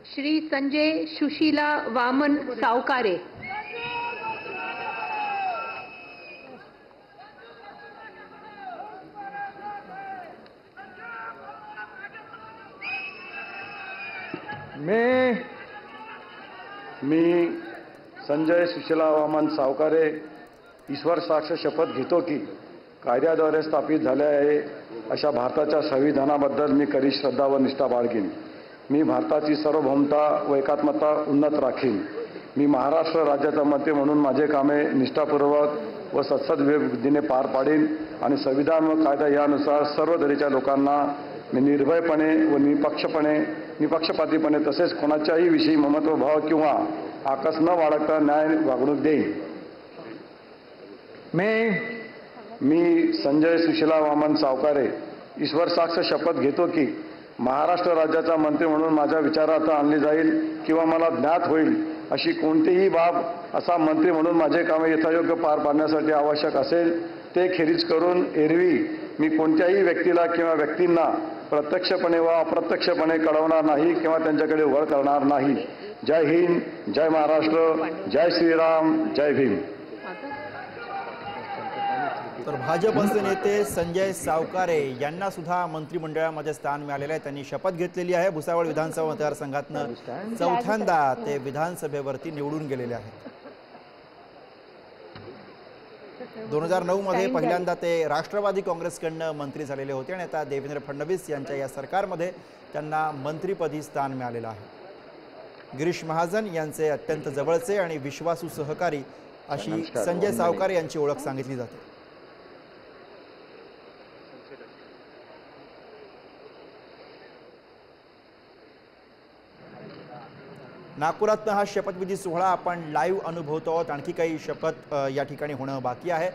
श्री संजय सुशीला वामन सावकारे। मी संजय सुशीला वामन सावकारे ईश्वर साक्ष शपथ घेतो की कायद्याद्वारे स्थापित झाले आहे अशा भारताच्या संविधानाबद्दल मी खरी श्रद्धा व निष्ठा बाळगीन। मी भारताची सार्वभौमता व एकात्मता उन्नत राखीन। मी महाराष्ट्र राज्याचा मंत्री म्हणून माझे कामे निष्ठापूर्वक व सत्सदविधीने पार पाडीन आणि संविधान व कायदा यानुसार सर्व दरीच्या लोकांना मी निर्भयपणे व निपक्षपातीपणे तसेच कोणाच्याही विषयी ममत्वभाव किंवा आकस न बाळगता न्याय वागणूक देईन। मी संजय सुशीला वामन सावकारे ईश्वर साक्ष शपथ घेतो की महाराष्ट्र राज्याचा मंत्री म्हणून माझ्या विचारार्थ आणली जाईल किंवा मला ज्ञात होईल अशी कोणतीही बाब असा मंत्री म्हणून माझे कामे यथायोग्य पार पाडण्यासाठी आवश्यक असेल ते खेरीज करून एरवी मी कोणत्याही व्यक्तीला किंवा व्यक्तींना प्रत्यक्षपणे व अप्रत्यक्षपणे कळवणार नाही किंवा त्यांच्याकडे वर करणार नाही। जय हिंद, जय महाराष्ट्र, जय श्रीराम, जय भीम। तर भाजपचे नेते संजय सावकारे यांना सुद्धा मंत्रिमंडळामध्ये स्थान मिळालेले आहे। त्यांनी शपथ घेतलेली आहे। भुसावळ विधानसभा मतदारसंघातून चौथ्यांदा ते विधानसभेवरती निवडून गेलेले आहेत। 2009 मध्ये पहिल्यांदा ते राष्ट्रवादी काँग्रेसकडून मंत्री झालेले होते आणि आता देवेंद्र फडणवीस यांच्या या सरकारमध्ये त्यांना मंत्रिपदी स्थान मिळालेलं आहे। गिरीश महाजन यांचे अत्यंत जवळचे आणि विश्वासू सहकारी अशी संजय सावकारे यांची ओळख सांगितली जाते। नागपुरात हा शपथविधी सोहळा आपण लाईव्ह अनुभवतो आहोत। आणखी काही शपथ या ठिकाणी होणं बाकी आहे।